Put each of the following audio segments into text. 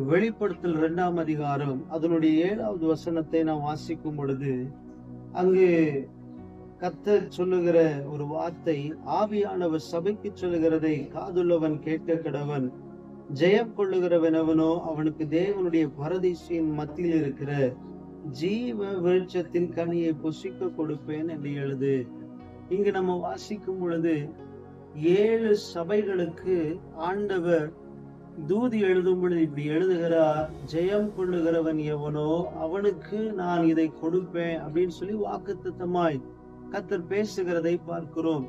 வெளிப்படுத்தல் 2ஆம் அதிகாரம் அதனுடைய 7வது வசனத்தை நாம் வாசிக்கும் பொழுது, அங்கு கர்த்தர் சொல்லுகிற ஒரு வார்த்தை, ஆவியானவர் சபைக்கு சொல்லுகிறதை காதுள்ளவன் கேட்க கடவன். ஜெயம் கொள்ளுகிறவனவனோ அவனுக்கு தேவனுடைய பரதீசின் மத்தியில் இருக்கிற ஜீவ விருட்சத்தின் கனியை புசிக்க கொடுப்பேன் என்று எழுது. இங்கு நம்ம வாசிக்கும் பொழுது 7 சபைகளுக்கு ஆண்டவர் தூதி எழுதும் பொழுது இப்படி எழுதுகிறார், ஜெயம் கொள்ளுகிறவன் எவனோ அவனுக்கு நான் இதை கொடுப்பேன் அப்படின்னு சொல்லி வாக்குத்தத்தமாய் கர்த்தர் பேசுகிறதை பார்க்கிறோம்.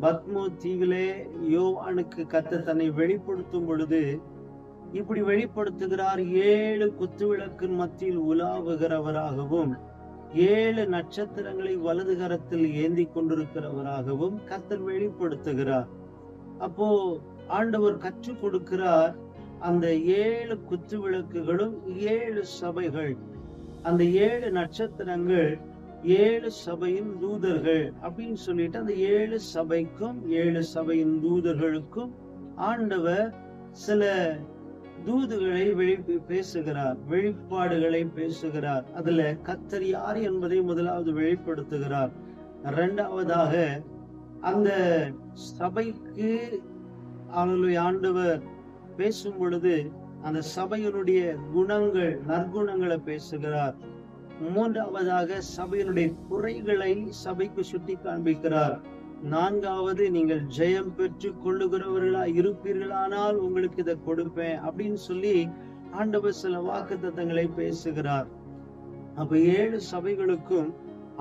பத்மோ தீவிலே யோவானுக்கு கர்த்தர் தன்னை வெளிப்படுத்தும் பொழுது இப்படி வெளிப்படுத்துகிறார். 7 குத்துவிளக்கின் மத்தியில் உலாவுகிறவராகவும் 7 நட்சத்திரங்களை வலது கரத்தில் ஏந்தி கொண்டிருக்கிறவராகவும் கர்த்தர் வெளிப்படுத்துகிறார். அப்போ ஆண்டவர் கற்றுக் கொடுக்கிறார். அந்த 7 குத்து விளக்குகளும் 7 சபைகள், அந்த 7 நட்சத்திரங்கள் 7 சபையின் தூதர்கள் அப்படின்னு சொல்லிட்டு அந்த 7 சபைக்கும் 7 சபையின் தூதர்களுக்கும் ஆண்டவர் சில தூதுகளை பேசுகிறார், வெளிப்பாடுகளை பேசுகிறார். அதுல கர்த்தர் யார் என்பதை முதலாவது வெளிப்படுத்துகிறார். இரண்டாவதாக அந்த சபைக்கு ஆண்டவர் பேசும் பொழுது அந்த சபையினுடைய குணங்கள், நற்குணங்களை பேசுகிறார். மூன்றாவதாக சபையினுடைய குறைகளை சபைக்கு சுட்டி காண்பிக்கிறார். நான்காவது, நீங்கள் ஜெயம் பெற்று கொள்ளுகிறவர்களா இருப்பீர்களானால் உங்களுக்கு இதை கொடுப்பேன் அப்படின்னு சொல்லி ஆண்டவர் சில வாக்குத்தத்தங்களை பேசுகிறார். அப்ப 7 சபைகளுக்கும்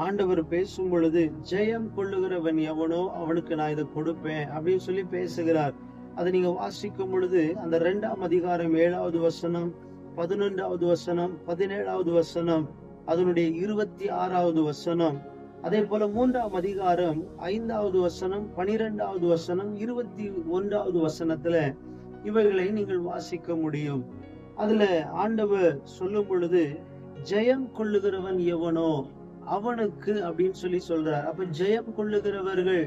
ஆண்டவர் பேசும் பொழுது ஜெயம் கொள்ளுகிறவன் எவனோ அவனுக்கு நான் இதை கொடுப்பேன் அப்படின்னு சொல்லி பேசுகிறார். அதை நீங்க வாசிக்கும் பொழுது அந்த 2ஆம் அதிகாரம் 7வது வசனம், 11வது வசனம், 17வது வசனம், அதனுடைய 26வது வசனம், அதே போல 3ஆம் அதிகாரம் 5வது வசனம், 12வது வசனம், 21வது வசனத்துல இவைகளை நீங்கள் வாசிக்க முடியும். அதுல ஆண்டவர் சொல்லும் பொழுது ஜெயம் கொள்ளுகிறவன் எவனோ அவனுக்கு அப்படின்னு சொல்லி சொல்றார். அப்ப ஜெயம் கொள்ளுகிறவர்கள்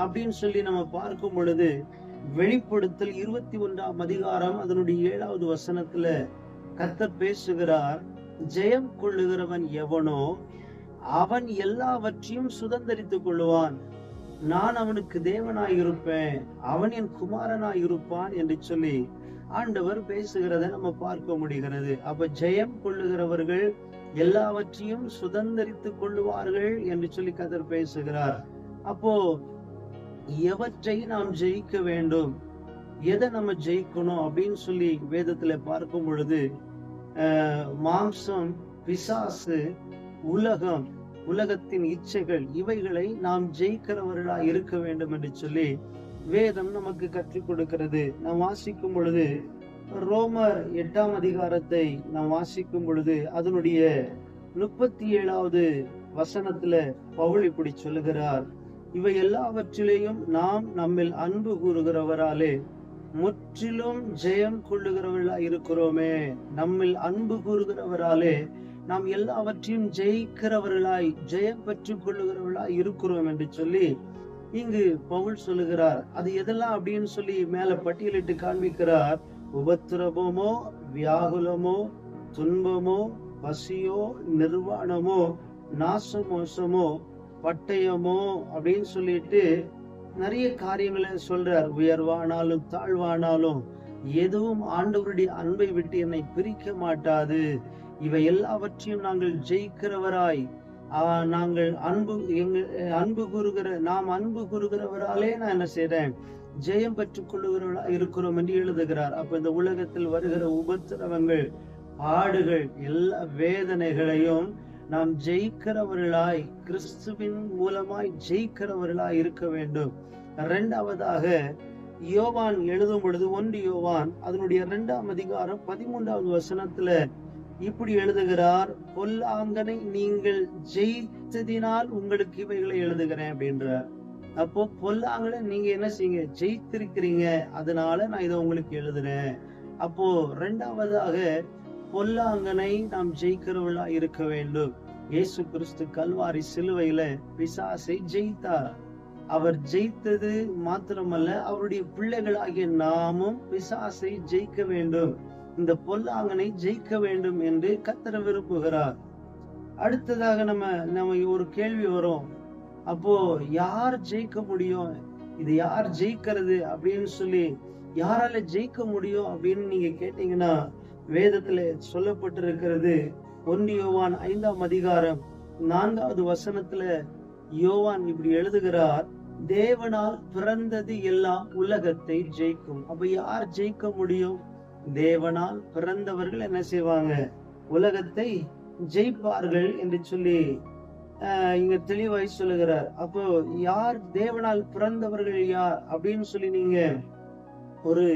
அப்படின்னு சொல்லி நம்ம பார்க்கும் பொழுது வெளிப்படுத்தல் 21ஆம் அதிகாரம் அதனுடைய 7வது வசனத்துல கர்த்தர் பேசுகிறார். ஜெயம் கொள்ளுகிறவன் எவனோ அவன் எல்லாவற்றையும் சுதந்தரித்துக் கொள்ளுவான், நான் அவனுக்கு தேவனாய் இருப்பேன், அவன் என் குமாரனாய் இருப்பான் என்று சொல்லி ஆண்டவர் பேசுகிறத நம்ம பார்க்க முடிகிறது. அப்ப ஜெயம் கொள்ளுகிறவர்கள் எல்லாவற்றையும் சுதந்தரித்துக் கொள்ளுவார்கள் என்று சொல்லி கர்த்தர் பேசுகிறார். அப்போ எவற்றை நாம் ஜெயிக்க வேண்டும், எதை நம்ம ஜெயிக்கணும் அப்படின்னு சொல்லி வேதத்துல பார்க்கும் பொழுது மாம்சம், பிசாசு, உலகம், உலகத்தின் இச்சைகள், இவைகளை நாம் ஜெயிக்கிறவர்களா இருக்க வேண்டும் என்று சொல்லி வேதம் நமக்கு கற்றுக் கொடுக்கிறது. நாம் வாசிக்கும் பொழுது ரோமர் 8ஆம் அதிகாரத்தை நாம் வாசிக்கும் பொழுது அதனுடைய 37வது வசனத்துல பவுல் இப்படி சொல்லுகிறார், இவை எல்லாவற்றிலேயும் நாம் நம்மில் அன்பு கூறுகிறவராலே முற்றிலும் ஜெயம் கொள்ளுகிறவர்களா இருக்கிறோமே. நம்மில் அன்பு கூறுகிறவராலே நாம் எல்லாவற்றையும் ஜெயிக்கிறவர்களாய், ஜெயம் பெற்றுக் கொள்ளுகிறவர்களாய் இருக்கிறோம் என்று சொல்லி இங்கு பவுல் சொல்லுகிறார். அது எதெல்லாம் அப்படின்னு சொல்லி மேல பட்டியலிட்டு காண்பிக்கிறார். உபத்திரவமோ, வியாகுலமோ, துன்பமோ, பசியோ, நிர்வாணமோ, நாசமோசமோ, பட்டயமோ அப்படின்னு சொல்லிட்டு நிறைய காரியங்களை சொல்றார். உயர்வானாலும் தாழ்வானாலும் எதுவும் ஆண்டவருடைய அன்பை விட்டு என்னை பிரிக்க மாட்டாது. இவை எல்லாவற்றையும் நாங்கள் ஜெயிக்கிறவராய், நாங்கள் அன்பு கூறுகிறவராலே நான் என்ன செய்றேன், ஜெயம் பெற்றுக் கொள்ளுகிறவர்களா இருக்கிறோம் என்று எழுதுகிறார். அப்ப இந்த உலகத்தில் வருகிற உபத்திரவங்கள், பாடுகள், எல்லா வேதனைகளையும் நாம் ஜெயிக்கிறவர்களாய், கிறிஸ்துவின் மூலமாய் ஜெயிக்கிறவர்களாய் இருக்க வேண்டும். இரண்டாவதாக யோவான் எழுதும் பொழுது 1 யோவான் அதனுடைய 2ஆம் அதிகாரம் 13வது வசனத்துல இப்படி எழுதுகிறார், பொல்லாங்கனை நீங்கள் ஜெயித்ததினால் உங்களுக்கு இவைகளை எழுதுகிறேன் அப்படின்றார். அப்போ பொல்லாங்கனை நீங்க என்ன செய்யுங்க, ஜெயித்திருக்கிறீங்க, அதனால நான் இதை உங்களுக்கு எழுதுறேன். அப்போ இரண்டாவதாக பொல்லாங்கனை நாம் ஜெயிக்கிறவர்களா இருக்க வேண்டும். இயேசு கிறிஸ்து கல்வாரி சிலுவையில பிசாசை ஜெயித்தார். அவர் ஜெயித்தது மாத்திரமல்ல, அவருடைய பிள்ளைகளாகிய நாமும் பிசாசை ஜெயிக்க வேண்டும். இந்த பொல்லாங்கனை ஜெயிக்க வேண்டும் என்று கர்த்தர் விரும்புகிறார். அடுத்ததாக நம்ம ஒரு கேள்வி வரும், அப்போ யார் ஜெயிக்க முடியும், இது யார் ஜெயிக்கிறது அப்படின்னு சொல்லி, யாரால ஜெயிக்க முடியும் அப்படின்னு நீங்க கேட்டீங்கன்னா, வேதத்துல சொல்லப்பட்டிருக்கிறது 1 யோவான் 5ஆம் அதிகாரம் 4வது வசனத்துல யோவான் இப்படி எழுதுகிறார், தேவனால் பிறந்தது எல்லாம் உலகத்தை ஜெயிக்கும். அப்ப யார் ஜெயிக்க முடியும்? தேவனால் பிறந்தவர்கள் என்ன செய்வாங்க? உலகத்தை ஜெயிப்பார்கள் என்று சொல்லி இங்க தெளிவாய் சொல்லுகிறார். அப்போ யார் தேவனால் பிறந்தவர்கள் யார் அப்படின்னு சொல்லி நீங்க ஒரு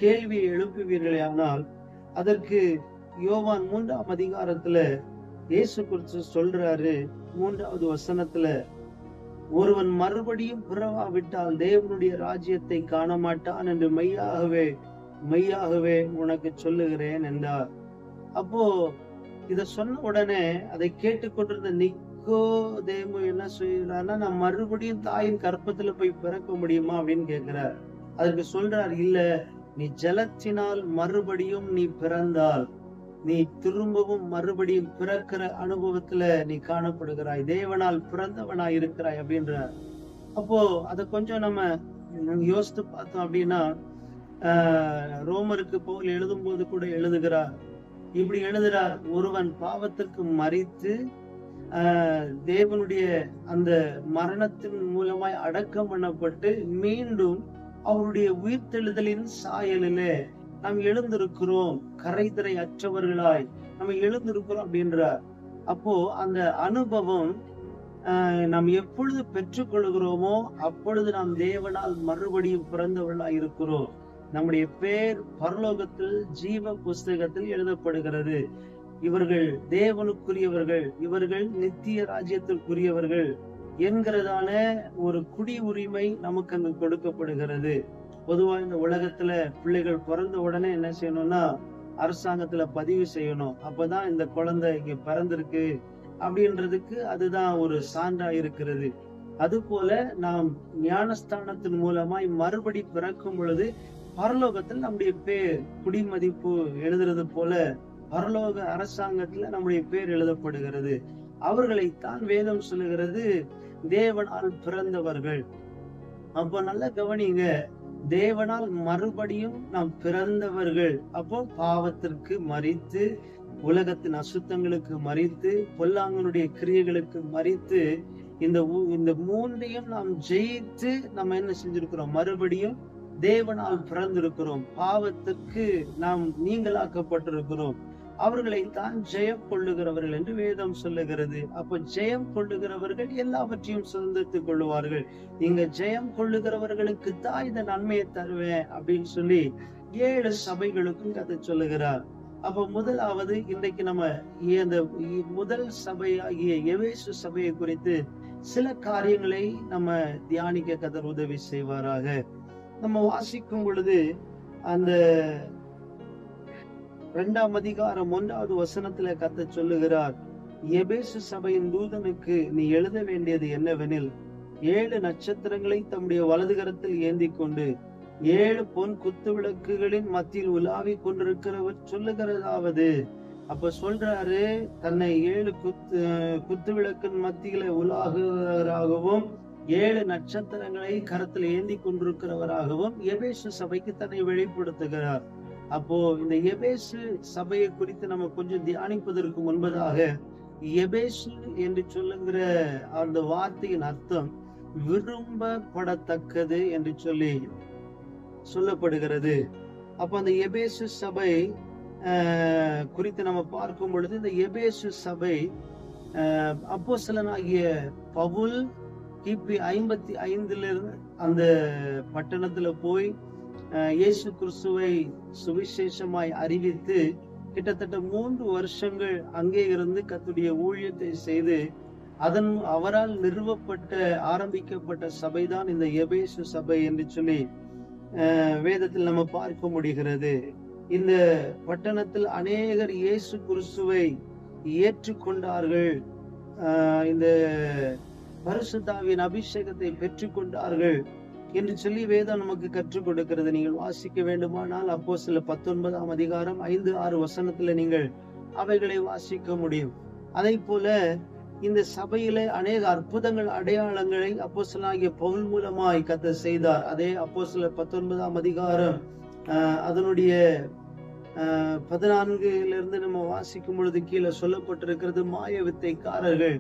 கேள்வியை எழுப்புவீர்களே ஆனால், அதற்கு யோவான் 3ஆம் அதிகாரத்துல இயேசு கிறிஸ்து சொல்றாரு 3வது வசனத்துல, ஒருவன் மறுபடியும் பிறவாவிட்டால் தேவனுடைய ராஜ்யத்தை காண மாட்டான் என்று மெய்யாகவே உனக்கு சொல்லுகிறேன் என்றார். அப்போ இத சொன்ன உடனே அதை கேட்டுக்கொண்டிருந்த நிக்கோதேமு என்ன சொல்றாருன்னா, நான் மறுபடியும் தாயின் கற்பத்துல போய் பிறக்க முடியுமா அப்படின்னு கேட்கிறார். அதற்கு சொல்றார், இல்ல, நீ ஜலத்தினால் மறுபடியும் நீ பிறந்தால் நீ திரும்பவும் மறுபடியும் பிறக்கிற அனுபவத்துல நீ காணப்படுகிறாய், தேவனால் பிறந்தவனாய் இருக்கிறாய் அப்படின்றார். அப்போ அத கொஞ்சம் நம்ம யோசித்து பார்த்தோம் அப்படின்னா, ரோமருக்கு பவுல் எழுதும் போது கூட எழுதுகிறார், இப்படி எழுதுறார், ஒருவன் பாவத்திற்கு மரித்து தேவனுடைய அந்த மரணத்தின் மூலமாய் அடக்கம் பண்ணப்பட்டு மீண்டும் அவருடைய உயிர்த்தெழுதலின் சாயலிலே நாம் எழுந்திருக்கிறோம், கரைதிரை அற்றவர்களாய் நம்ம எழுந்திருக்கிறோம் அப்படின்றார். அப்போ அந்த அனுபவம் நாம் எப்பொழுது பெற்றுக்கொள்கிறோமோ அப்பொழுது நாம் தேவனால் மறுபடியும் பிறந்தவர்களாய் இருக்கிறோம். நம்முடைய பேர் பரலோகத்தில் ஜீவ புஸ்தகத்தில் எழுதப்படுகிறது. இவர்கள் தேவனுக்குரியவர்கள், இவர்கள் நித்திய ராஜ்யத்திற்குரியவர்கள் என்கிறதான ஒரு குடி உரிமை நமக்கு அங்கு கொடுக்கப்படுகிறது. பொதுவா இந்த உலகத்துல பிள்ளைகள் பிறந்த உடனே என்ன செய்யணும்னா, அரசாங்கத்துல பதிவு செய்யணும். அப்பதான் இந்த குழந்தை இங்க பிறந்திருக்கு அப்படின்றதுக்கு அதுதான் ஒரு சான்றா இருக்கிறது. அது போல நாம் ஞானஸ்தானத்தின் மூலமாய் மறுபடி பிறக்கும் பொழுது பரலோகத்தில் நம்முடைய பேர் குடிமதிப்பு எழுதுறது போல பரலோக அரசாங்கத்துல நம்முடைய பேர் எழுதப்படுகிறது. அவர்களைத்தான் வேதம் சொல்லுகிறது தேவனால் பிறந்தவர்கள். அப்போ நல்ல கவனிங்க, தேவனால் மறுபடியும் நாம் பிறந்தவர்கள். அப்போ பாவத்திற்கு மரித்து, உலகத்தின் அசுத்தங்களுக்கு மரித்து, பொல்லாங்கனுடைய கிரியைகளுக்கு மரித்து, இந்த மூன்றையும் நாம் ஜெயித்து நம்ம என்ன செஞ்சிருக்கிறோம்? மறுபடியும் தேவனால் பிறந்திருக்கிறோம். பாவத்திற்கு நாம் நீங்களாக்கப்பட்டிருக்கிறோம். அவர்களைத்தான் ஜெயம் கொள்ளுகிறவர்கள் என்று வேதம் சொல்லுகிறது. அப்ப ஜெயம் கொள்ளுகிறவர்கள் எல்லாவற்றையும் சுதந்திரத்துக் கொள்ளுவார்கள். நீங்க ஜெயம் கொள்ளுகிறவர்களுக்கு தான் இந்த நன்மையை தருவேன் அப்படின்னு சொல்லி 7 சபைகளுக்கும் கதை சொல்லுகிறார். அப்ப முதலாவது இன்றைக்கு நம்ம இந்த முதல் சபையாகிய எபேசு சபையை குறித்து சில காரியங்களை நம்ம தியானிக்க கர்த்தர் உதவி செய்வாராக. நம்ம வாசிக்கும் பொழுது அந்த 2ஆம் அதிகாரம் 1வது வசனத்துல கர்த்தர் சொல்லுகிறார், எபேசு சபையின் தூதனுக்கு நீ எழுத வேண்டியது என்னவெனில், 7 நட்சத்திரங்களை தம்முடைய வலது கரத்தில் ஏந்தி கொண்டு 7 பொன் குத்து விளக்குகளின் மத்தியில் உலாவி கொண்டிருக்கிறவர் சொல்லுகிறதாவது. அப்ப சொல்றாரு, தன்னை 7 குத்து விளக்கின் மத்தியில உலாகுவராகவும் 7 நட்சத்திரங்களை கரத்தில் ஏந்தி கொண்டிருக்கிறவராகவும் எபேசு சபைக்கு தன்னை வெளிப்படுத்துகிறார். அப்போ இந்த எபேசு சபையை குறித்து நம்ம கொஞ்சம் தியானிப்பதற்கு முன்பதாக, எபேசு என்று சொல்லுகிற அந்த வார்த்தையின் அர்த்தம் விரும்பப்படத்தக்கது என்று சொல்லி சொல்லப்படுகிறது. அப்ப அந்த எபேசு சபை குறித்து நம்ம பார்க்கும் பொழுது, இந்த எபேசு சபை அப்போஸ்தலனாகிய பவுல் கிபி 55 அந்த பட்டணத்துல போய் இயேசு கிறிஸ்துவை சுவிசேஷமாய் அறிவித்து கிட்டத்தட்ட 3 வருஷங்கள் அங்கே இருந்து கர்த்தருடைய ஊழியத்தை செய்து அவரால் நிறுவப்பட்ட ஆரம்பிக்கப்பட்ட சபைதான் இந்த எபேசு சபை என்று சொல்லி வேதத்தில் நம்ம பார்க்க முடிகிறது. இந்த பட்டணத்தில் அநேகர் இயேசு கிறிஸ்துவை ஏற்றுக்கொண்டார்கள், இந்த பரிசுத்தாவின் அபிஷேகத்தை பெற்றுக்கொண்டார்கள். என்று சொல்லி வேதம் நமக்கு கற்றுக் கொடுக்கிறது. நீங்கள் வாசிக்க வேண்டுமானால் அப்போஸ்தலர் 19ஆம் அதிகாரம் 5-6 வசனத்துல நீங்கள் அவைகளை வாசிக்க முடியும். அதை போல இந்த சபையிலே அநேக அற்புதங்கள் அடையாளங்களை அப்போஸ்தலனாகிய பவுல் மூலமாய் கர்த்தர் செய்தார். அதே அப்போஸ்தலர் 19ஆம் அதிகாரம் அதனுடைய 14 நம்ம வாசிக்கும் பொழுது கீழே சொல்லப்பட்டிருக்கிறது, மாய வித்தைக்காரர்கள்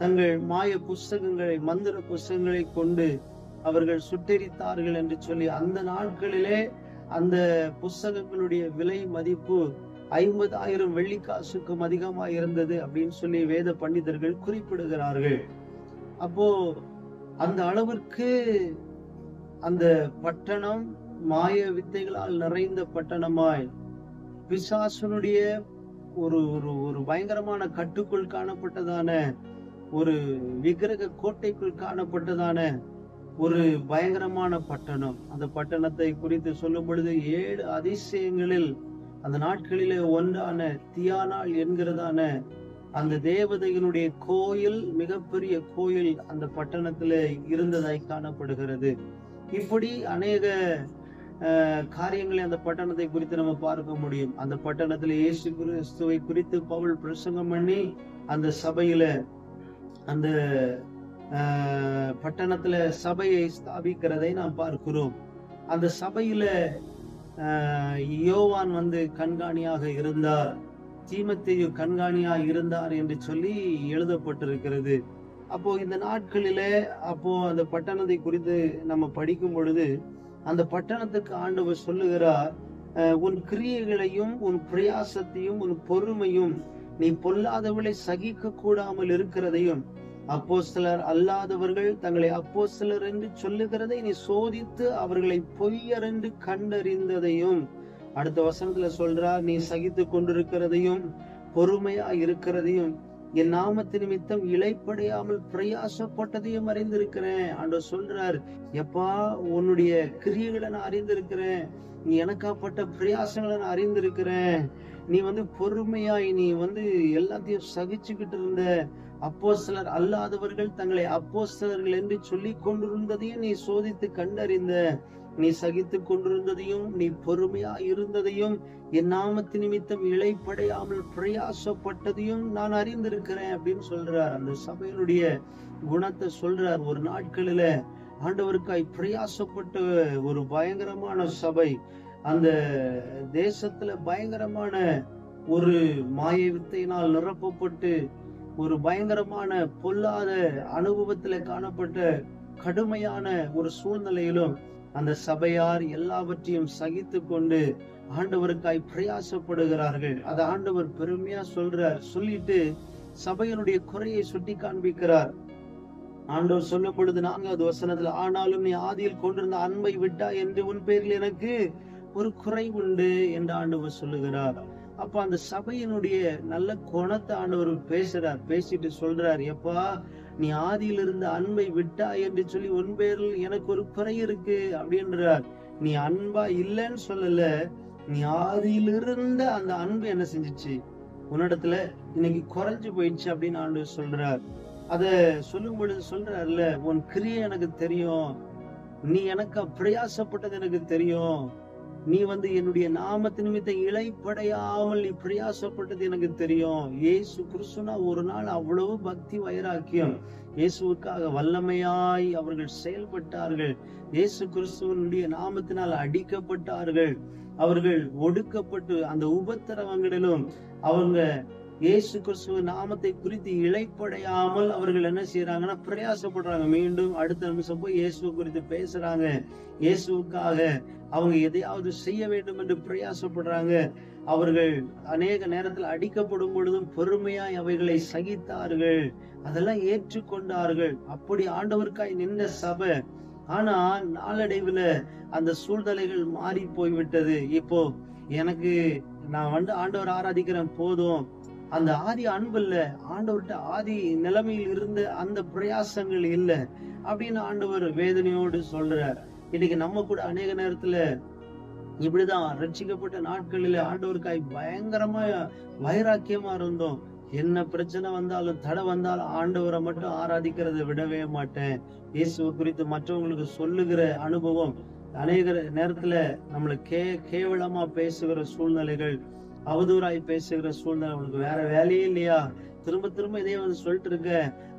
தங்கள் மாய புஸ்தகங்களை, மந்திர புஸ்தகங்களை கொண்டு அவர்கள் சுட்டெரித்தார்கள் என்று சொல்லி, அந்த நாட்களிலே அந்த புஸ்தகங்களுடைய விலை மதிப்பு 50,000 வெள்ளிக்காசுக்கும் அதிகமாக இருந்தது அப்படின்னு சொல்லி வேத பண்டிதர்கள் குறிப்பிடுகிறார்கள். அப்போ அந்த அளவிற்கு அந்த பட்டணம் மாய வித்தைகளால் நிறைந்த பட்டணமாய், பிசாசனுடைய ஒரு ஒரு பயங்கரமான கட்டுக்குள் காணப்பட்டதான, ஒரு விக்கிரக கோட்டைக்குள் காணப்பட்டதான ஒரு பயங்கரமான பட்டணம். அந்த பட்டணத்தை குறித்து சொல்லும் பொழுது 7 அதிசயங்களில் அந்த நாட்களிலே ஒன்றான தியானாள் என்கிறதான அந்த தேவதையினுடைய கோயில், மிகப்பெரிய கோயில் அந்த பட்டணத்துல இருந்ததாய் காணப்படுகிறது. இப்படி அநேக காரியங்களை அந்த பட்டணத்தை குறித்து நம்ம பார்க்க முடியும். அந்த பட்டணத்துல இயேசு கிறிஸ்துவை குறித்து பவுல் பிரசங்கம் பண்ணி அந்த சபையில, அந்த பட்டணத்துல சபையை ஸ்தாபிக்கிறதை நாம் பார்க்கிறோம். அந்த சபையில யோவான் கண்காணியாக இருந்தார், தீமோத்தேயு கண்காணியாக இருந்தார் என்று சொல்லி எழுதப்பட்டிருக்கிறது. அப்போ இந்த நாட்களிலே அந்த பட்டணத்தை குறித்து நம்ம படிக்கும் பொழுது அந்த பட்டணத்துக்கு ஆண்டவர் சொல்லுகிறார், உன் கிரியைகளையும் உன் பிரயாசத்தையும் உன் பொறுமையும் நீ பொல்லாதவளை சகிக்க கூடாமல் இருக்கிறதையும், அப்போஸ்தலர் அல்லாதவர்கள் தங்களை அப்போஸ்தலர் என்று சொல்லுகிறதை நீ சோதித்து அவர்களை பொய்யர் என்று கண்டறிந்ததையும், அடுத்த வசனத்துல சொல்றார், நீ சகித்து கொண்டிருக்கிறதையும் பொறுமையா இருக்கிறதையும் என் நாமத்து நிமித்தம் இளைப்படையாமல் பிரயாசப்பட்டதையும் அறிந்திருக்கிறேன். ஆண்டவர் சொல்றார், எப்பா உன்னுடைய கிரியைகளை நான் அறிந்திருக்கிறேன், நீ எனக்காப்பட்ட பிரயாசங்களை நான் அறிந்திருக்கிறேன், நீ பொறுமையாய் நீ எல்லாத்தையும் சகிச்சுக்கிட்டு இருந்த, அப்போஸ்தலர் அல்லாதவர்கள் தங்களை அப்போஸ்தலர்கள் என்று சொல்லி கொண்டிருந்ததையும் நீ சோதித்து கண்டறிந்த, நீ சகித்து கொண்டிருந்ததையும் நீ பொறுமையா இருந்ததையும் என் நாமத்து நிமித்தம் இளைப்படையாமல் பிரயாசப்பட்டதையும் நான் அறிந்திருக்கிறேன் அப்படின்னு சொல்றார். அந்த சபையினுடைய குணத்தை சொல்றார். ஒரு நாட்களில ஆண்டவருக்காய் பிரயாசப்பட்ட ஒரு பயங்கரமான சபை, அந்த தேசத்துல பயங்கரமான ஒரு மாய வித்தையினால் நிரப்பப்பட்டு ஒரு பயங்கரமான பொல்லாத அனுபவத்துல காணப்பட்ட கடுமையான ஒரு சூழ்நிலையிலும் அந்த சபையார் எல்லாவற்றையும் சகித்து கொண்டு ஆண்டவருக்காய் பிரயாசப்படுகிறார்கள். அதை ஆண்டவர் பெருமையா சொல்றார். சொல்லிட்டு சபையினுடைய குறையை சுட்டி காண்பிக்கிறார். ஆண்டவர் சொல்லும் பொழுது 4வது வசனத்துல, ஆனாலும் நீ ஆதியில் கொண்டிருந்த அன்பை விட்டா என்று உன் பேரில் எனக்கு ஒரு குறை உண்டு என்று ஆண்டவர் சொல்லுகிறார். அப்ப அந்த சபையினுடைய நல்ல குணத்தை ஆண்டவர் பேசுறார். பேசிட்டு சொல்றார், எப்பா நீ ஆதியில் இருந்த அன்பை விட்டா என்று சொல்லி உன் பேரில் எனக்கு ஒரு குறை இருக்கு அப்படின்றார். நீ அன்பா இல்லைன்னு சொல்லல, நீ ஆதியில் இருந்த அந்த அன்பு என்ன செஞ்சிச்சு உன்னிடத்துல இன்னைக்கு குறைஞ்சு போயிடுச்சு அப்படின்னு ஆண்டவர் சொல்றார். அத சொல்லும் பொழுது சொல்றாருல, உன் கிரியை எனக்கு தெரியும், நீ எனக்கு பிரயாசப்பட்டது எனக்கு தெரியும், நீ என்னுடைய நாமத்து நிமித்தம் இளைப்படையாமல் நீ பிரயாசப்பட்டது எனக்கு தெரியும். இயேசு கிறிஸ்துனா ஒரு நாள் அவ்வளவு பக்தி வைராக்கியம், இயேசுவுக்காக வல்லமையாய் அவர்கள் செயல்பட்டார்கள். இயேசு கிறிஸ்துவனுடைய நாமத்தினால் அடிக்கப்பட்டார்கள், அவர்கள் ஒடுக்கப்பட்டு அந்த உபத்திரவங்களிலும் அவங்க இயேசு கிறிஸ்துவ நாமத்தை குறித்து இளைப்படையாமல் அவர்கள் என்ன செய்யறாங்கன்னா பிரயாசப்படுறாங்க. மீண்டும் அடுத்த நிமிஷம் போய் இயேசுவை குறித்து பேசுறாங்க. இயேசுவுக்காக அவங்க எதையாவது செய்ய வேண்டும் என்று பிரயாசப்படுறாங்க. அவர்கள் அநேக நேரத்தில் அடிக்கப்படும் பொழுதும் பொறுமையாய் அவைகளை சகித்தார்கள், அதெல்லாம் ஏற்றுக்கொண்டார்கள். அப்படி ஆண்டவருக்காய் நின்ற சபை. ஆனா நாளடைவுல அந்த சூழ்நிலைகள் மாறி போய்விட்டது. இப்போ எனக்கு நான் ஆண்டவர் ஆராதிக்கிறேன் போதும், அந்த ஆதி அன்பு இல்ல, ஆண்டவர்கிட்ட ஆதி நிலைமையில் இருந்த அந்த பிரயாசங்கள் இல்லை அப்படின்னு ஆண்டவர் வேதனையோடு சொல்றார். இன்னைக்கு நம்ம கூட அநேக நேரத்துல இப்படிதான் ரட்சிக்கப்பட்ட நாட்களில ஆண்டவருக்காய் பயங்கரமா வைராக்கியமா இருந்தோம். என்ன பிரச்சனை வந்தாலும் தடை வந்தாலும் ஆண்டவரை மட்டும் ஆராதிக்கிறதை விடவே மாட்டேன். இயேசுவை குறித்து மற்றவங்களுக்கு சொல்லுகிற அனுபவம், அநேக நேரத்துல நம்மள கேவலமா பேசுகிற சூழ்நிலைகள், அவதூறாய் பேசுகிற சூழ்நிலை, உனக்கு வேற வேலையே இல்லையா, திரும்ப திரும்ப இதே வந்து சொல்லிட்டு இருக்க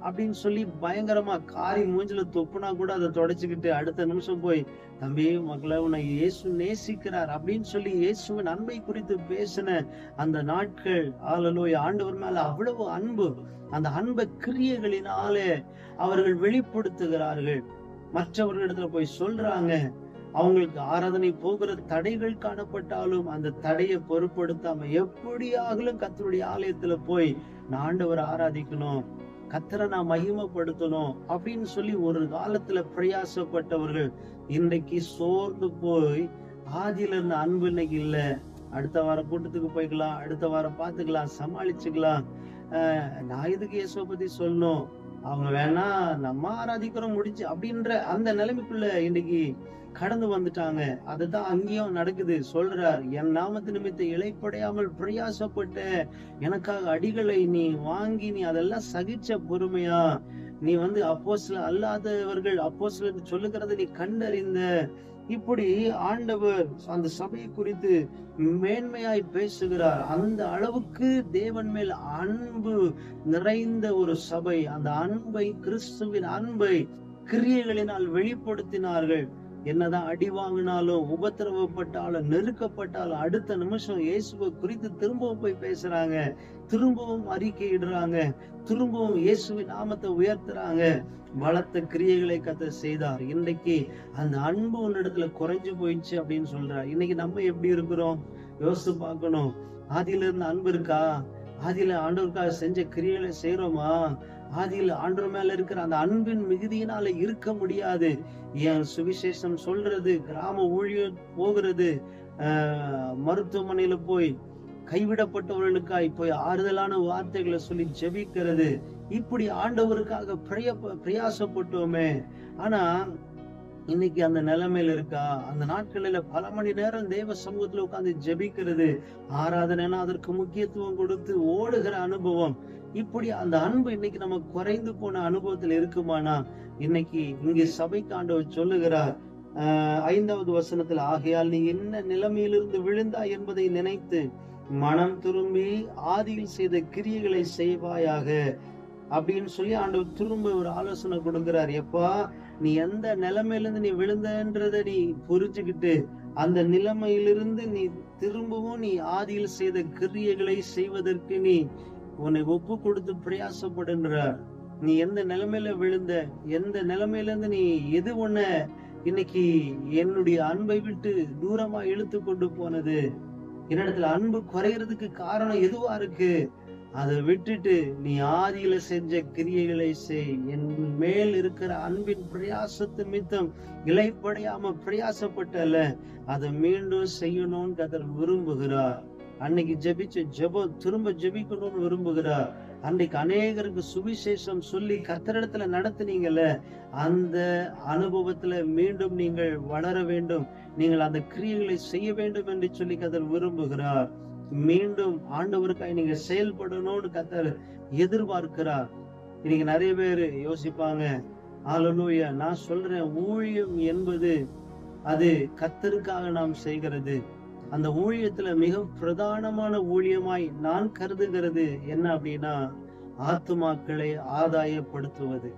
அப்படின்னு சொல்லி பயங்கரமா காரி மூஞ்சில துப்புனா கூட அதை தொடச்சுக்கிட்டு அடுத்த நிமிஷம் போய், தம்பி மக்களை உன்னை இயேசு நேசிக்கிறார் அப்படின்னு சொல்லி இயேசுவின் அன்பை குறித்து பேசின அந்த நாட்கள், ஹல்லேலூயா, ஆண்டவர் மேல அவ்வளவு அன்பு, அந்த அன்பை கிரியைகளினாலே அவர்கள் வெளிப்படுத்துகிறார்கள். மற்றவர்களிடத்துல போய் சொல்றாங்க. அவங்களுக்கு ஆராதனை போகிற தடைகள் காணப்பட்டாலும் அந்த தடையை பொருட்படுத்தாம எப்படியாகலும் கர்த்தருடைய ஆலயத்துல போய் நான் ஆண்டவரை ஆராதிக்கணும், கர்த்தரை நான் மகிமைப்படுத்தணும் அப்படின்னு சொல்லி ஒரு காலத்துல பிரயாசப்பட்டவர்கள் இன்றைக்கு சோர்ந்து போய் ஆதியில இருந்த அன்பு இன்னைக்கு இல்ல. அடுத்த வாரம் கூட்டத்துக்கு போய்க்கலாம், அடுத்த வாரம் பாத்துக்கலாம், சமாளிச்சுக்கலாம், நான் இதுக்கு இயேசுவை பத்தி சொல்லணும், அவங்க வேணா நம்ம ஆராதிக்கிறோம் முடிச்சு அப்படின்ற அந்த நிலைமைக்குள்ள இன்னைக்கு கடந்து வந்துட்டாங்க. அதுதான் அங்கேயும் நடக்குது. சொல்றார், என் நாமத்து நிமித்த இளைப்படையாமல் பிரயாசப்பட்ட எனக்காக அடிகளை நீ வாங்கி நீ அதெல்லாம் சகிச்ச பொறுமையா, நீ வந்து அப்போஸ்தலர் அல்லாதவர்கள் அப்போஸ்தலர் சொல்லுகிறத நீ கண்டறிந்த, இப்படி ஆண்டவர் அந்த சபையை குறித்து மேன்மையாய் பேசுகிறார். அந்த அளவுக்கு தேவன் மேல் அன்பு நிறைந்த ஒரு சபை. அந்த அன்பை, கிறிஸ்துவின் அன்பை கிரியைகளினால் வெளிப்படுத்தினார்கள். என்னதான் அடி வாங்கினாலும், உபத்திரவப்பட்டாலும், நெருக்கப்பட்டாலும் அடுத்த நிமிஷம் இயேசுவை குறித்து திரும்பவும் போய் பேசுறாங்க, திரும்பவும் அறிக்கையிடுறாங்க, திரும்பவும் இயேசுவின் நாமத்தை உயர்த்துறாங்க. பலத்த கிரியைகளை கர்த்தர் செய்தார். இன்னைக்கு அந்த அன்பு உன்னிடத்துல குறைஞ்சு போயிடுச்சு அப்படின்னு சொல்றார். இன்னைக்கு நம்ம எப்படி இருக்கிறோம் யோசித்து பார்க்கணும். ஆதியில இருந்த அன்பு இருக்கா? ஆதியில ஆண்டவருக்காக செஞ்ச கிரியைகளை செய்யறோமா? ஆதியில ஆண்டவர் மேல இருக்கிற அந்த அன்பின் மிகுதியினால இருக்க முடியாது. என் சுவிசேஷம் சொல்றது, கிராம ஊழியம் போகிறது, மருத்துவமனையில போய் கைவிடப்பட்டவர்களுக்காய் போய் ஆறுதலான வார்த்தைகளை சொல்லி ஜெபிக்கிறது, இப்படி ஆண்டவருக்காக பிரயாசப்பட்டோமே. ஆனா இன்னைக்கு அந்த நிலைமையில இருக்கா? அந்த நாட்களில பல மணி நேரம் தேவ சமூகத்துல உட்கார்ந்து ஜெபிக்கிறது, ஆராதனைனா அதற்கு முக்கியத்துவம் கொடுத்து ஓடுகிற அனுபவம், இப்படி அந்த அன்பு இன்னைக்கு நம்ம குறைந்து போன அனுபவத்துல இருக்குமானா? இன்னைக்கு இங்கு சபைக்கு ஆண்டவர் சொல்லுகிறார், 5வது வசனத்துல, ஆகையால் நீ என்ன நிலைமையிலிருந்து விழுந்தாய் என்பதை நினைத்து மனம் திரும்பி ஆதியில் செய்த கிரியைகளை செய்வாயாக அப்படின்னு சொல்லி ஆண்டவர் திரும்ப ஒரு ஆலோசனை கொடுக்கிறார். எப்பா, நீ எந்த நிலைமையிலிருந்து நீ விழுந்தன்றத நீ புரிஞ்சுக்கிட்டு அந்த நிலைமையிலிருந்து நீ திரும்பவும் நீ ஆதியில் செய்த கிரியைகளை செய்வதற்கு நீ உன்னை ஒப்பு கொடுத்து பிரயாசப்படுன்றார். நீ எந்த நிலைமையில விழுந்த, எந்த நிலைமையில இருந்து நீ எது உன்ன இன்னைக்கு என்னுடைய அன்பை விட்டு தூரமா இழுத்து கொண்டு போனது, என்னிடத்துல அன்பு குறையறதுக்கு காரணம் எதுவா இருக்கு? அதை விட்டுட்டு நீ ஆதியில செஞ்ச கிரியைகளை செய். என் மேல் இருக்கிற அன்பின் பிரயாசத்து மித்தம் இளைப்படையாம பிரயாசப்பட்டல, அதை மீண்டும் செய்யணும்னு கர்த்தர் விரும்புகிறார். அன்னைக்கு ஜெபிச்ச ஜெபம் திரும்ப ஜெபிக்கணும்னு விரும்புகிறார். அன்றைக்கு அநேகருக்கு சுவிசேஷம் சொல்லி கர்த்தரிடத்துல நடத்துனீங்கல்ல, அந்த அனுபவத்துல மீண்டும் நீங்கள் வளர வேண்டும், நீங்கள் அந்த கிரியைகளை செய்ய வேண்டும் என்று சொல்லி கர்த்தர் விரும்புகிறார். மீண்டும் ஆண்டவருக்காய் நீங்க செயல்படணும்னு கர்த்தர் எதிர்பார்க்கிறார். இன்னைக்கு நிறைய பேர் யோசிப்பாங்க, ஹல்லேலூயா, நான் சொல்றேன், ஊழியம் என்பது அது கர்த்தருக்காக நாம் செய்கிறது. அந்த ஊழியத்துல மிக பிரதானமான ஊழியமாய் நான் கருதுகிறது என்ன அப்படின்னா, ஆத்துமாக்களை ஆதாயப்படுத்துவது.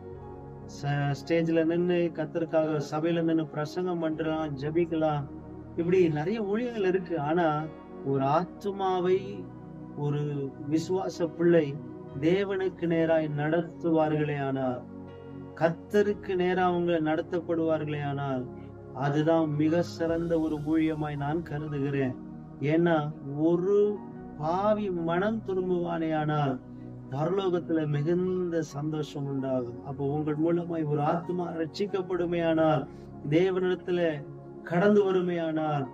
ஸ்டேஜ்ல நின்று கர்த்தருக்காக சபையில நின்று பிரசங்கம் பண்றலாம், ஜெபிக்கலாம், இப்படி நிறைய ஊழியங்கள் இருக்கு. ஆனா ஒரு ஆத்துமாவை ஒரு விசுவாச பிள்ளை தேவனுக்கு நேராய் நடத்துவார்களே ஆனால், கர்த்தருக்கு நேரா அவங்க நடத்தப்படுவார்களே ஆனால், அதுதான் மிக சிறந்த ஒரு ஊழியமாய் நான் கருதுகிறேன். ஏன்னா ஒரு பாவி மனம் திரும்புவானே ஆனால் பரலோகத்துல மிகுந்த சந்தோஷம் உண்டாகும். அப்போ உங்கள் மூலமாய் ஒரு ஆத்மா ரட்சிக்கப்படுமே ஆனால், தேவனிடத்துல கடந்து வருமே ஆனால்,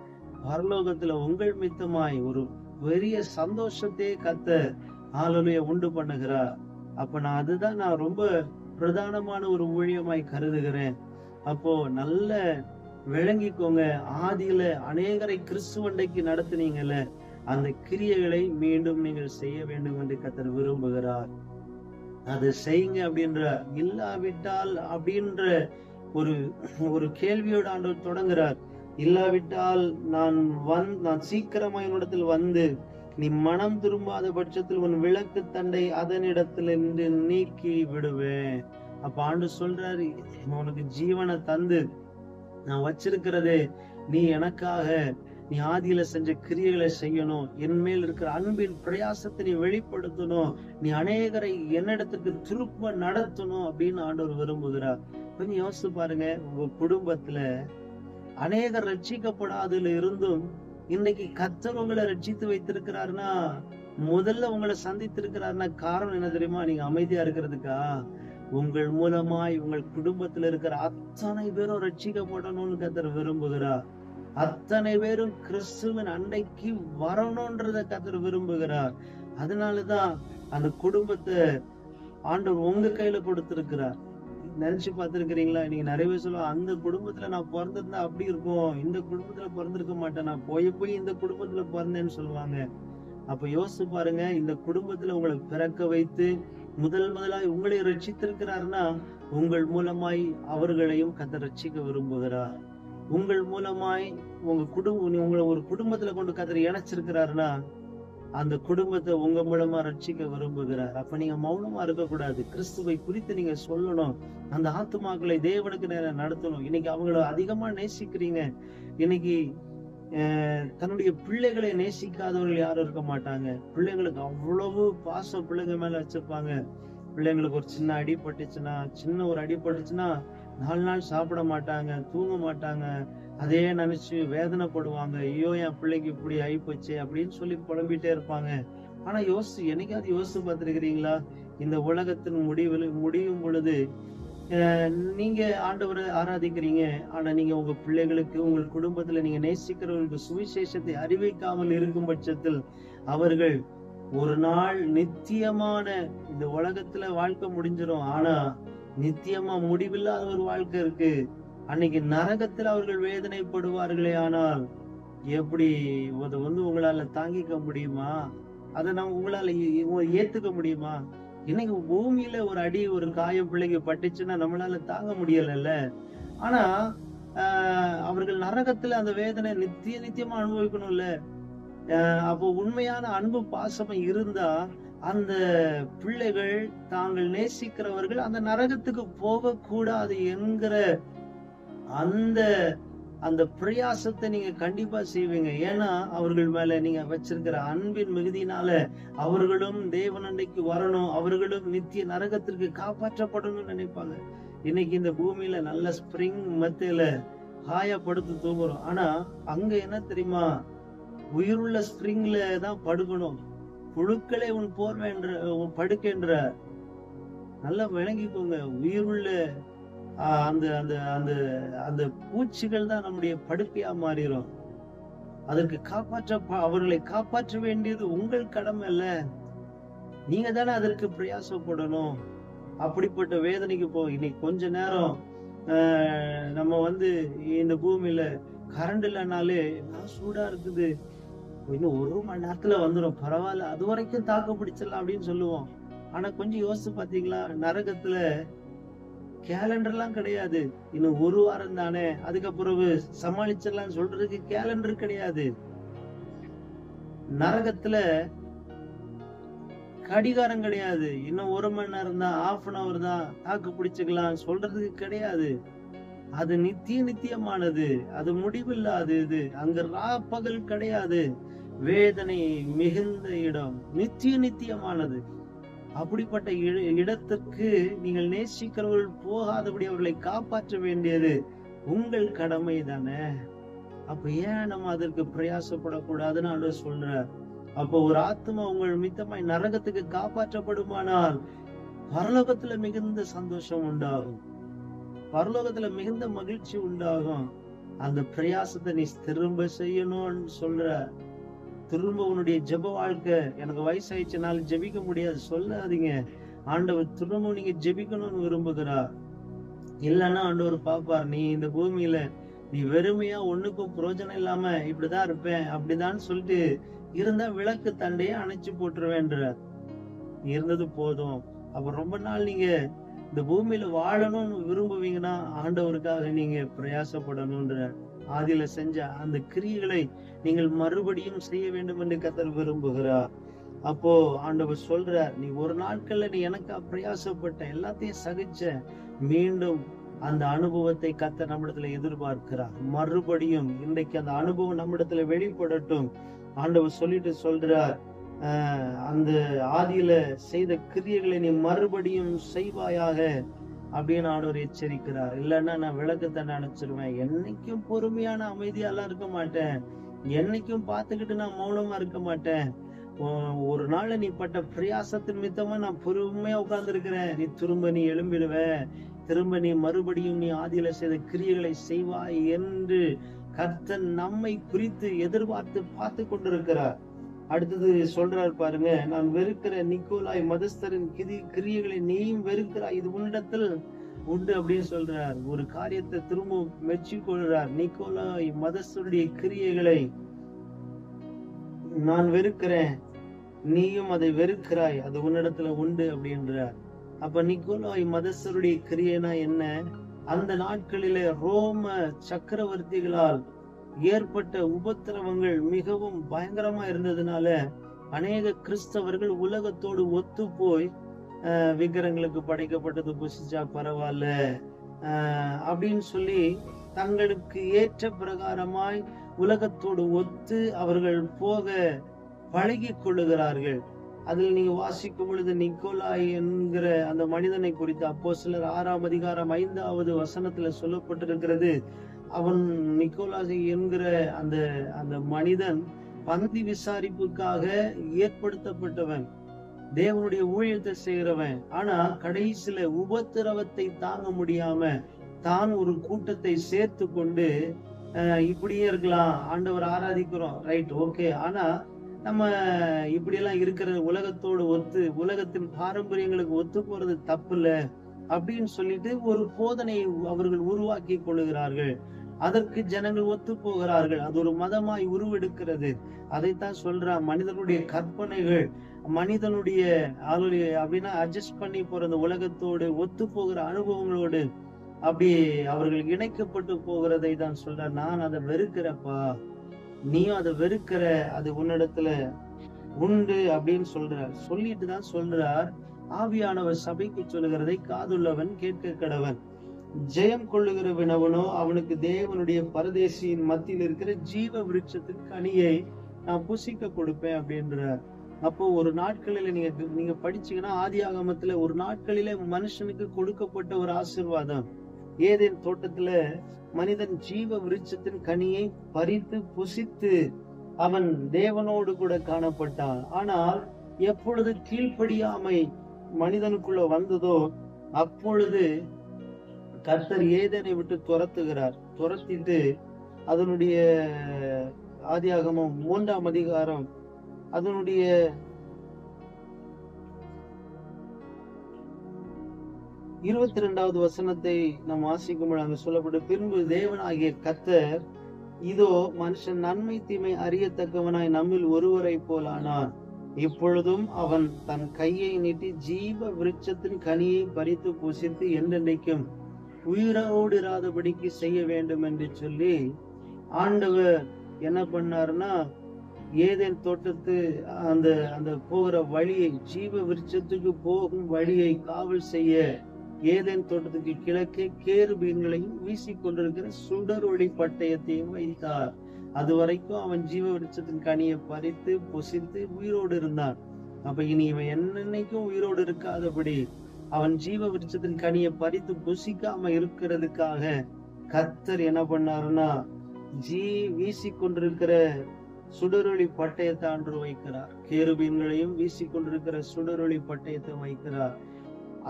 பரலோகத்துல உங்கள் மித்தமாய் ஒரு பெரிய சந்தோஷத்தையே கர்த்தர் ஹல்லேலூயா உண்டு பண்ணுகிறார். அப்ப நான் ரொம்ப பிரதானமான ஒரு ஊழியமாய் கருதுகிறேன். அப்போ நல்ல விளங்கிக்கோங்க. ஆதியில அநேகரை கிறிஸ்துவண்டைக்கு நடத்துனீங்கல்ல, அந்த கிரியைகளை மீண்டும் நீங்கள் செய்ய வேண்டும் என்று கர்த்தர் விரும்புகிறார். அது செய்யுங்க அப்படின்ற, இல்லாவிட்டால் அப்படின்ற ஒரு ஒரு கேள்வியோட ஆண்டவர் தொடங்குறார். இல்லாவிட்டால் நான் சீக்கிரமா என்னிடத்தில் வந்து நீ மனம் திரும்பாத பட்சத்தில் உன் விளக்கு தண்டை அதனிடத்திலிருந்து நீக்கி விடுவேன். அப்ப ஆண்டவர் சொல்றாரு, உனக்கு ஜீவனை தந்து நான் வச்சிருக்கிறதே நீ எனக்காக நீ ஆதியில செஞ்ச கிரியைகளை செய்யணும், என் மேல் இருக்கிற அன்பின் பிரயாசத்தை நீ வெளிப்படுத்தணும், நீ அநேகரை என்னிடத்துக்கு திருப்ப நடத்தணும் அப்படின்னு ஆண்டவர் விரும்புகிறார். கொஞ்சம் யோசிச்சு பாருங்க, உங்க குடும்பத்துல அநேகர் ரட்சிக்கப்படாததுல இருந்தும் இன்னைக்கு கர்த்தர் உங்களை ரட்சித்து வைத்திருக்கிறாருன்னா, முதல்ல உங்களை சந்தித்திருக்கிறாருன்னா காரணம் என்ன தெரியுமா? நீங்க அமைதியா இருக்கிறதுக்கா? உங்கள் மூலமாய் உங்கள் குடும்பத்துல இருக்கிற அத்தனை பேரும் ரட்சிக்கப்படணும்னு கர்த்தர் விரும்புகிறார். அத்தனை பேரும் கிறிஸ்துவின் அண்டைக்கு வரணும்ன்றத கர்த்தர் விரும்புகிறார். அதனாலதான் அந்த குடும்பத்தை ஆண்டவர் உங்க கையில கொடுத்திருக்கிறார். நினைச்சு பார்த்திருக்கிறீங்களா? நீங்க நிறைய பேர் சொல்லுவாங்க, அந்த குடும்பத்துல நான் பிறந்திருந்தா அப்படி இருக்கும், இந்த குடும்பத்துல பிறந்திருக்க மாட்டேன், நான் போய் இந்த குடும்பத்துல பிறந்தேன்னு சொல்லுவாங்க. அப்ப யோசிச்சு பாருங்க, இந்த குடும்பத்துல உங்களை பிறக்க வைத்து முதலாய் உங்களை ரட்சித்திருக்கிறாருன்னா, உங்கள் மூலமாய் அவர்களையும் கர்த்தர் ரட்சிக்க விரும்புகிறார். உங்கள் மூலமாய் உங்களை ஒரு குடும்பத்துல கொண்டு கர்த்தர் இணைச்சிருக்கிறாருன்னா, அந்த குடும்பத்தை உங்க மூலமா ரட்சிக்க விரும்புகிறார். அப்ப நீங்க மௌனமா இருக்கக்கூடாது. கிறிஸ்துவை குறித்து நீங்க சொல்லணும். அந்த ஆத்துமாக்களை தேவனுக்கு நடத்தணும். இன்னைக்கு அவங்கள அதிகமா நேசிக்கிறீங்க. இன்னைக்கு தன்னுடைய பிள்ளைகளை நேசிக்காதவர்கள் யாரும் இருக்க மாட்டாங்க. பிள்ளைங்களுக்கு அவ்வளவு பாசம் பிள்ளைங்க மேல வச்சிருப்பாங்க. பிள்ளைங்களுக்கு ஒரு சின்ன ஒரு அடிபட்டுச்சுன்னா 4 நாள் சாப்பிட மாட்டாங்க, தூங்க மாட்டாங்க. அதே நினைச்சு வேதனைப்படுவாங்க. ஐயோ, என் பிள்ளைக்கு இப்படி ஆயிப்போச்சு அப்படின்னு சொல்லி புலம்பிட்டே இருப்பாங்க. ஆனா என்னைக்காவது யோசிச்சு பார்த்திருக்கிறீங்களா? இந்த உலகத்தின் முடியும் பொழுது நீங்க ஆண்டவரை ஆராதிக்கிறீங்க. ஆனா நீங்க உங்க பிள்ளைகளுக்கு, உங்கள் குடும்பத்துல நீங்க நேசிக்கிறவர்களுக்கு சுவிசேஷத்தை அறிவிக்காமல் இருக்கும் பட்சத்தில் அவர்கள் ஒரு நாள் நித்தியமான இந்த உலகத்துல வாழ்க்கை முடிஞ்சிடும். ஆனா நித்தியமா முடிவில்லாத ஒரு வாழ்க்கை இருக்கு. அன்னைக்கு நரகத்தில் அவர்கள் வேதனைப்படுவார்களே. ஆனால் எப்படி உங்களால தாங்கிக்க முடியுமா? அதை உங்களால ஏத்துக்க முடியுமா? இன்னைக்கு பூமியில ஒரு காயம் பிள்ளைக்கு பட்டுச்சுன்னா நம்மளால தாங்க முடியல. ஆனா அவர்கள் நரகத்துல அந்த வேதனை நித்தியமா அனுபவிக்கணும்ல. அப்போ உண்மையான அன்பு பாசம் இருந்தா அந்த பிள்ளைகள் தாங்கள் நேசிக்கிறவர்கள் அந்த நரகத்துக்கு போக கூடாது என்கிற அந்த பிரயாசத்தை நீங்க கண்டிப்பா செய்வீங்க. ஏன்னா அவர்கள் மேல நீங்க வச்சிருக்கிற அன்பின் மிகுதியினால அவர்களும் தேவன் அண்டைக்கு வரணும், அவர்களும் நித்திய நரகத்திற்கு காப்பாற்றப்படணும்னு நினைப்பாங்க. இன்னைக்கு இந்த பூமியில நல்ல ஸ்பிரிங் மத்தியில காயப்படுத்து தூங்குறோம். ஆனா அங்க என்ன தெரியுமா? உயிருள்ள ஸ்பிரிங்ல தான் படுக்கணும். புழுக்களே உன் போர்வைன்ற உன் படுக்கின்ற. நல்லா விளங்கிக்கோங்க. உயிருள்ள அந்த அந்த அந்த அந்த பூச்சிகள் தான் நம்முடைய படுக்கையா மாறிடும். அதற்கு அவர்களை காப்பாற்ற வேண்டியது உங்கள் கடமை இல்ல. நீங்க தானே அதற்கு பிரயாசப்படணும். அப்படிப்பட்ட வேதனைக்கு இன்னைக்கு கொஞ்ச நேரம் நம்ம இந்த பூமியில கரண்ட் இல்லைனாலே சூடா இருக்குது, இன்னும் 1 மணி நேரத்துல வந்துடும், பரவாயில்ல, அது வரைக்கும் தாக்கு பிடிச்சிடலாம் அப்படின்னு சொல்லுவோம். ஆனா கொஞ்சம் யோசிச்சு பாத்தீங்களா? நரகத்துல கேலண்டர் எல்லாம் கிடையாது. இன்னும் 1 வாரம் தானே, அதுக்கப்புறம் சமாளிச்சிடலாம் சொல்றதுக்கு கேலண்டர் கிடையாது. நரகத்துல கடிகாரம் கிடையாது. இன்னும் 1 மணி நேரம் தான், 1/2 hour தான், தாக்கு பிடிச்சுக்கலாம் சொல்றதுக்கு கிடையாது. அது நித்தியமானது, அது முடிவில்லாது. அங்க பகல் கிடையாது. வேதனை மிகுந்த இடம், நித்தியமானது. அப்படிப்பட்ட இடத்துக்கு நீங்கள் நேசிக்கிறவர்கள் போகாதபடி அவர்களை காப்பாற்ற வேண்டியது உங்கள் கடமை தானே. அப்ப ஏன் நம்ம அதற்கு பிரயாசப்படக்கூடாதுன்னு ஆண்டவர் சொல்றார். அப்போ ஒரு ஆத்மா உங்கள் மித்தமாய் நரகத்துக்கு காப்பாற்றப்படுமானால் பரலோகத்துல மிகுந்த சந்தோஷம் உண்டாகும், பரலோகத்துல மிகுந்த மகிழ்ச்சி உண்டாகும். அந்த பிரயாசத்தை நீ திரும்ப செய்யணும்னு சொல்ற. திரும்ப உன்னுடைய ஜெப வாழ்க்கை, எனக்கு வயசாயிடுச்சுனால ஜெபிக்க முடியாது சொல்லாதீங்க. ஆண்டவர் திரும்ப நீங்க ஜெபிக்கணும்னு விரும்புகிறார். இல்லைன்னா ஆண்டவர் பாப்பார், நீ இந்த பூமியில நீ வெறுமையா ஒண்ணுக்கும் பிரயோஜனம் இல்லாம இப்படிதான் இருப்பேன் அப்படிதான் சொல்லிட்டு இருந்தா விளக்கு தண்டையே அணைச்சு போட்டுருவேன்ற. இருந்தது போதும். அப்ப ரொம்ப நாள் நீங்க இந்த பூமியில வாழணும்னு விரும்புவீங்கன்னா ஆண்டவருக்காக நீங்க பிரயாசப்படணும்ன்ற. ஆதியில செஞ்ச அந்த கிரியைகளை நீங்கள் மறுபடியும் செய்ய வேண்டும் என்று கர்த்தர் விரும்புகிறார். அப்போ ஆண்டவர் சொல்றார், நீ ஒரு நாட்கள்ல நீ எனக்கு பிரயாசப்பட்ட, எல்லாத்தையும் சகிச்ச, மீண்டும் அந்த அனுபவத்தை கர்த்தர் நம்மிடத்துல எதிர்பார்க்கிறார். மறுபடியும் இன்றைக்கு அந்த அனுபவம் நம்மிடத்துல வெளிப்படட்டும். ஆண்டவர் சொல்லிட்டு சொல்றார், அந்த ஆதியில செய்த கிரியைகளை நீ மறுபடியும் செய்வாயாக அப்படின்னு ஆண்டவர் எச்சரிக்கிறார். இல்லைன்னா நான் விளக்கத்தை நினைச்சிருவேன். என்னைக்கும் பொறுமையான அமைதியெல்லாம் இருக்க மாட்டேன். என்னைக்கும் பார்த்துக்கிட்டு நான் மௌனமா இருக்க மாட்டேன். ஒரு நாள் நீ பட்ட பிரயாசத்தின் மித்தமா நான் பொறுமையா உட்கார்ந்து இருக்கிறேன். நீ திரும்ப நீ எழும்பிடுவ, திரும்ப நீ மறுபடியும் நீ ஆதியில செய்த கிரியைகளை செய்வாய் என்று கர்த்தர் நம்மை குறித்து எதிர்பார்த்து பார்த்து கொண்டிருக்கிறார். அடுத்தது சொல்றார் பாருங்க, நான் வெறுக்கிற நிக்கோலாய் மதஸ்தரின் கிரியைகளை நீயும் வெறுக்கிறாய், இது உன்னிடத்தில் உண்டு அப்படின்னு சொல்றார். ஒரு காரியத்தை திரும்ப மெச்சிக்கொள்றார். நிக்கோலாய் மதஸ்தருடைய கிரியைகளை நான் வெறுக்கிறேன், நீயும் அதை வெறுக்கிறாய், அது உன்னிடத்துல உண்டு அப்படின்றார். அப்ப நிக்கோலாய் மதஸ்தருடைய கிரியைனா என்ன? அந்த நாட்களிலே ரோம சக்கரவர்த்திகளால் ஏற்பட்ட உபத்திரவங்கள் மிகவும் பயங்கரமா இருந்ததுனால அநேக கிறிஸ்தவர்கள் உலகத்தோடு ஒத்து போய் விக்கிரங்களுக்கு படைக்கப்பட்டது புசிச்சா பரவாயில்ல அப்படின்னு சொல்லி தங்களுக்கு ஏற்ற பிரகாரமாய் உலகத்தோடு ஒத்து அவர்கள் போக பழகி கொள்ளுகிறார்கள். அதில் நீங்க வாசிக்கும் பொழுது நிக்கோலாய் என்கிற அந்த மனிதனை குறித்து அப்போஸ்தலர் 6ஆம் அதிகாரம் 5வது வசனத்துல சொல்லப்பட்டிருக்கிறது. அவன் நிக்கோலாய் என்கிற அந்த மனிதன் பந்தி விசாரிப்புக்காக ஏற்படுத்தப்பட்டவன், தேவனுடைய ஊழியத்தை செய்கிறவன். ஆனா கடைசியில உபத்திரவத்தை தாங்க முடியாம தான் ஒரு கூட்டத்தை சேர்த்து கொண்டு இப்படியே இருக்கலாம், ஆண்டவர் ஆராதிக்கிறோம், ரைட், ஓகே, ஆனா நம்ம இப்படி எல்லாம் இருக்கிறது உலகத்தோடு ஒத்து, உலகத்தின் பாரம்பரியங்களுக்கு ஒத்து போறது தப்பு இல்ல அப்படின்னு சொல்லிட்டு ஒரு போதனையை அவர்கள் உருவாக்கி கொள்ளுகிறார்கள். அதற்கு ஜனங்கள் ஒத்து போகிறார்கள். அது ஒரு மதமாய் உருவெடுக்கிறது. அதைத்தான் சொல்றான், மனிதனுடைய கற்பனைகள், மனிதனுடைய அப்படின்னா அட்ஜஸ்ட் பண்ணி போற அந்த உலகத்தோடு ஒத்து போகிற அனுபவங்களோடு அப்படி அவர்கள் இணைக்கப்பட்டு போகிறதை தான் சொல்றார். நான் அதை வெறுக்கிறப்பா, நீயும் அதை வெறுக்கிற, அது உன்னிடத்துல உண்டு அப்படின்னு சொல்றார். சொல்லிட்டு தான் சொல்றார், ஆவியானவர் சபைக்கு சொல்லுகிறதை காதுள்ளவன் கேட்க கடவன். ஜெயம் கொள்ளுகிற வினவனோ அவனுக்கு தேவனுடைய பரதேசியின் மத்தியில் இருக்கிற ஜீவ விருட்சத்தின் கனியை நான் புசிக்க கொடுப்பேன் அப்படின்றார். அப்போ ஒரு நாட்களில நீங்க படிச்சீங்கன்னா ஆதியாகமத்துல ஒரு நாட்களில மனுஷனுக்கு கொடுக்கப்பட்ட ஒரு ஆசீர்வாதம், ஏதேன் தோட்டத்துல மனிதன் ஜீவ விருட்சத்தின் கனியை பறித்து புசித்து அவன் தேவனோடு கூட காணப்பட்டான். ஆனால் எப்பொழுது கீழ்ப்படியாமை மனிதனுக்குள்ள வந்ததோ அப்பொழுது கர்த்தர் ஏதேனை விட்டு துரத்துகிறார். துரத்திட்டு அதனுடைய ஆதியாகமம் 3ஆம் அதிகாரம் அதனுடைய 22வது வசனத்தை நாம் வாசிக்கும் அங்க சொல்லப்பட்டு, பின்பு தேவனாகிய கர்த்தர், இதோ மனுஷன் நன்மை தீமை அறியத்தக்கவனாய் நம்மில் ஒருவரை போலானான். இப்பொழுதும் அவன் தன் கையை நீட்டி ஜீவ விருட்சத்தின் கனியை பறித்து புசித்து என்றென்றைக்கும் உயிரோடு இராதபடிக்கு செய்ய வேண்டும் என்று சொல்லி ஆண்டவர் என்ன பண்ணாருன்னா, ஏதேன் தோட்டத்து அந்த போகிற வழியை, ஜீவ விருட்சத்துக்கு போகும் வழியை காவல் செய்ய ஏதேன் தோட்டத்துக்கு கிழக்கே கேருபீன்களையும் வீசிக்கொண்டிருக்கிற சுடர் ஒளி பட்டயத்தையும் வைத்தார். அது வரைக்கும் அவன் ஜீவ விருட்சத்தின் கனியை பறித்து புசித்து உயிரோடு இருந்தான். அப்ப இனி இவன் என்னைக்கும் உயிரோடு இருக்காதபடி அவன் ஜீவ விருட்சத்தின் கனியை பறித்து புசிக்காம இருக்கிறதுக்காக கர்த்தர் என்ன பண்ணாருன்னா, வீசிக்கொண்டிருக்கிற சுடரொளி பட்டயத்தை அன்று வைக்கிறார். கேருபீன்களையும் வீசிக்கொண்டிருக்கிற சுடரொளி பட்டயத்தை வைக்கிறார்.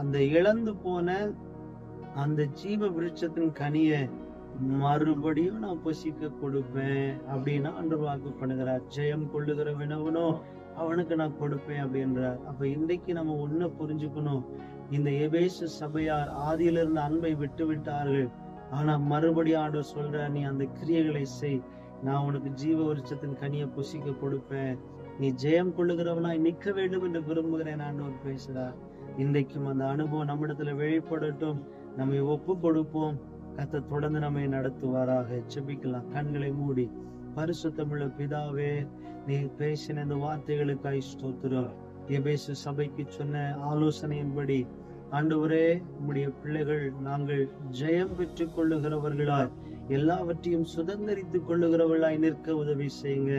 அந்த இழந்து போன அந்த ஜீவ விருட்சத்தின் கனியை மறுபடியும் நான் புசிக்க கொடுப்பேன் அப்படின்னு அன்று வாக்கு பண்ணுகிறார். ஜெயம் கொள்ளுகிற வினவனோ அவனுக்கு நான் கொடுப்பேன் அப்படின்றார். அப்ப இன்றைக்கு நம்ம ஒன்ன புரிஞ்சுக்கணும், இந்த எபேசு சபையார் ஆதியிலிருந்து அன்பை விட்டு விட்டார்கள். ஆனா மறுபடியும் ஆண்டவர் சொல்ற, நீ அந்த கிரியைகளை செய், நான் உனக்கு ஜீவ விருட்சத்தின் கனியை புசிக்க கொடுப்பேன், நீ ஜெயம் கொள்ளுகிறவனாய் நிற்க வேண்டும் என்று விரும்புகிறேன் ஆண்டவர் பேசுறார். இன்றைக்கும் அந்த அனுபவம் நம்மிடத்துல வெளிப்படட்டும். நம்மை ஒப்பு கொடுப்போம். கர்த்தர் தொடர்ந்து நம்மை நடத்துவாராக. ஜெபிக்கலாம். கண்களை மூடி. பரிசுத்தமுள்ள பிதாவே, நீ பேசின இந்த வார்த்தைகளுக்காய் ஸ்தோத்திரம். எபேசு சபைக்கு சொன்ன ஆலோசனையின்படி ஆண்டவரே, உம்முடைய பிள்ளைகள் நாங்கள் ஜெயம் பெற்றுக் கொள்ளுகிறவர்களாய், எல்லாவற்றையும் சுதந்திரித்துக் கொள்ளுகிறவர்களாய் நிற்க உதவி செய்யுங்க.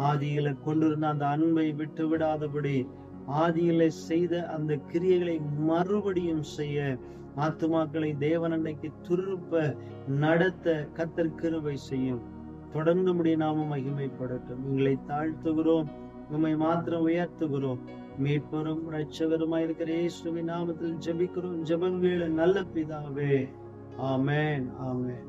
ஆதியில கொண்டிருந்த அந்த அன்பை விட்டு விடாதபடி, ஆதியில செய்த அந்த கிரியைகளை மறுபடியும் செய்ய, ஆத்துமாக்களை தேவனண்டைக்கு திருப்ப நடத்த கர்த்தர் கிருபை செய்யும். தொடர்ந்து உம்முடைய நாமம் மகிமைப்படட்டும். எங்களை தாழ்த்துகிறோம், உம்மை மாத்திரம் உயர்த்துகிறோம். மீட்பரும் இரட்சகருமாயிருக்கிற இயேசுவின் நாமத்தில் ஜெபிக்கிறோம். ஜெபங்கள் நல்ல பிதாவே. ஆமென், ஆமென்.